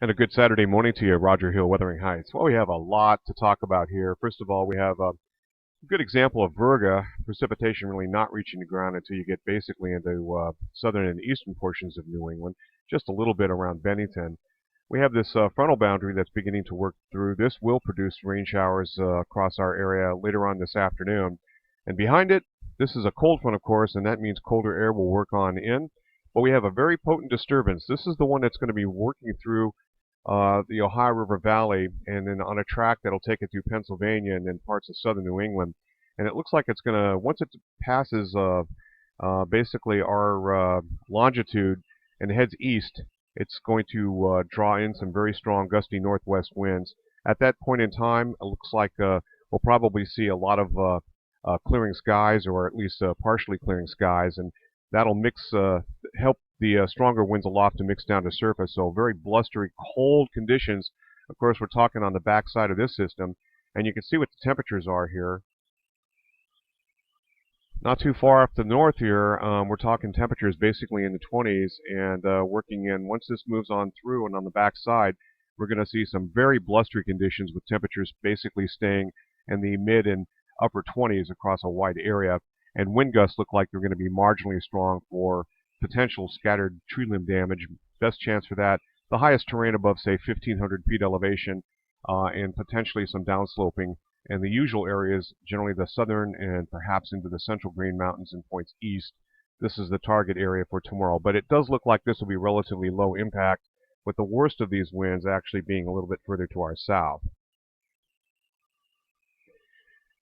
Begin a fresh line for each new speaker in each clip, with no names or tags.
And a good Saturday morning to you, Roger Hill, Wuthering Heights. Well, we have a lot to talk about here. First of all, we have a good example of virga, precipitation really not reaching the ground until you get basically into southern and eastern portions of New England, just a little bit around Bennington. We have this frontal boundary that's beginning to work through. This will produce rain showers across our area later on this afternoon. And behind it, this is a cold front, of course, and that means colder air will work on in. But we have a very potent disturbance. This is the one that's going to be working through the Ohio River Valley, and then on a track that'll take it through Pennsylvania and then parts of southern New England. And it looks like it's going to, once it passes basically our longitude and heads east, it's going to draw in some very strong gusty northwest winds. At that point in time, it looks like we'll probably see a lot of clearing skies, or at least partially clearing skies, and that'll help the stronger winds aloft to mix down to surface. So very blustery, cold conditions. Of course, we're talking on the backside of this system, and you can see what the temperatures are here. Not too far up the north here, we're talking temperatures basically in the 20s, and working in, once this moves on through and on the backside, we're going to see some very blustery conditions with temperatures basically staying in the mid and upper 20s across a wide area. And wind gusts look like they're going to be marginally strong for potential scattered tree limb damage. Best chance for that, the highest terrain above, say, 1,500 feet elevation, and potentially some downsloping. And the usual areas, generally the southern and perhaps into the central Green Mountains and points east. This is the target area for tomorrow. But it does look like this will be relatively low impact, with the worst of these winds actually being a little bit further to our south.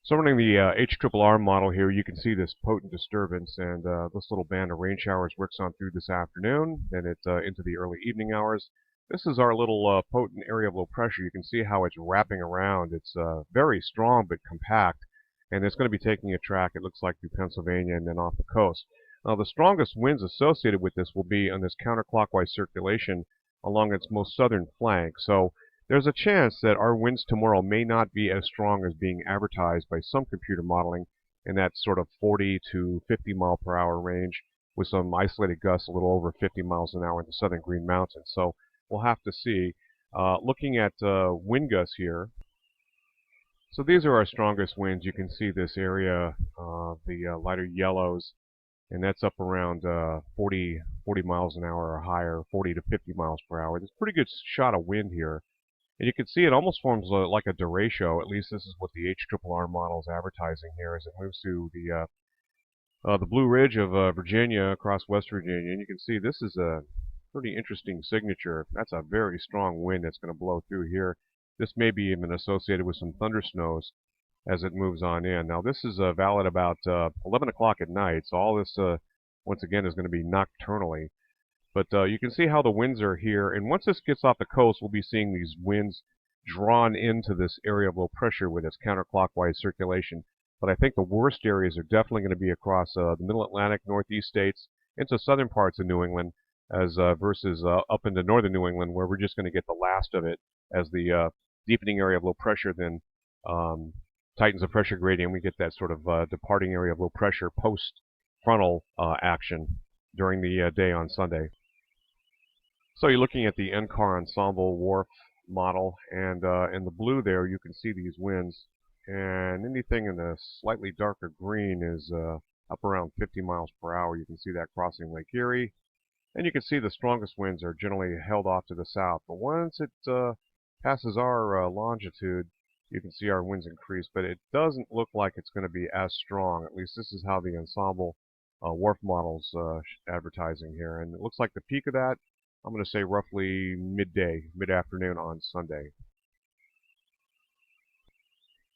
So running the HRRR model here, you can see this potent disturbance, and this little band of rain showers works on through this afternoon, then it's into the early evening hours. This is our little potent area of low pressure. You can see how it's wrapping around. It's very strong but compact, and it's going to be taking a track, it looks like, through Pennsylvania and then off the coast. Now, the strongest winds associated with this will be on this counterclockwise circulation along its most southern flank. So there's a chance that our winds tomorrow may not be as strong as being advertised by some computer modeling in that sort of 40 to 50 mile per hour range, with some isolated gusts a little over 50 miles an hour in the southern Green Mountains. So we'll have to see. Looking at wind gusts here, so these are our strongest winds. You can see this area, the lighter yellows, and that's up around 40 miles an hour or higher, 40 to 50 miles per hour. There's a pretty good shot of wind here. And you can see it almost forms like a derecho. At least this is what the HRRR model is advertising here as it moves through the Blue Ridge of Virginia across West Virginia. And you can see this is a pretty interesting signature. That's a very strong wind that's going to blow through here. This may be even associated with some thunder snows as it moves on in. Now this is valid about 11 o'clock at night, so all this once again is going to be nocturnally. But you can see how the winds are here, and once this gets off the coast, we'll be seeing these winds drawn into this area of low pressure with its counterclockwise circulation. But I think the worst areas are definitely going to be across the Middle Atlantic, Northeast states, into southern parts of New England, as versus up into northern New England, where we're just going to get the last of it as the deepening area of low pressure then tightens the pressure gradient. We get that sort of departing area of low pressure post-frontal action during the day on Sunday. So you're looking at the NCAR ensemble wharf model, and in the blue there you can see these winds, and anything in the slightly darker green is up around 50 miles per hour. You can see that crossing Lake Erie, and you can see the strongest winds are generally held off to the south. But once it passes our longitude, you can see our winds increase, but it doesn't look like it's going to be as strong. At least this is how the ensemble wharf model's advertising here, and it looks like the peak of that, I'm going to say roughly midday, mid-afternoon on Sunday.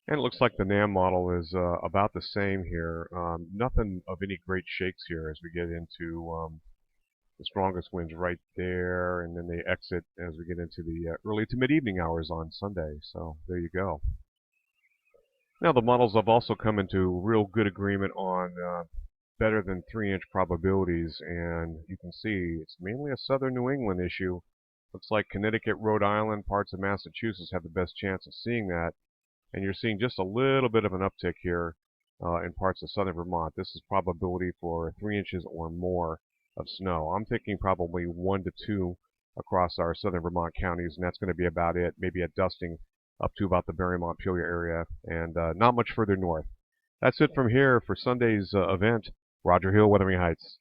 And it looks like the NAM model is about the same here. Nothing of any great shakes here as we get into the strongest winds right there, and then they exit as we get into the early to mid-evening hours on Sunday. So there you go. Now the models have also come into real good agreement on better than 3-inch probabilities, and you can see it's mainly a southern New England issue. Looks like Connecticut, Rhode Island, parts of Massachusetts have the best chance of seeing that, and you're seeing just a little bit of an uptick here in parts of southern Vermont. This is probability for 3 inches or more of snow. I'm thinking probably 1 to 2 across our southern Vermont counties, and that's going to be about it. Maybe a dusting up to about the Barre Montpelier area, and not much further north. That's it from here for Sunday's event. Roger Hill, Wuthering Heights.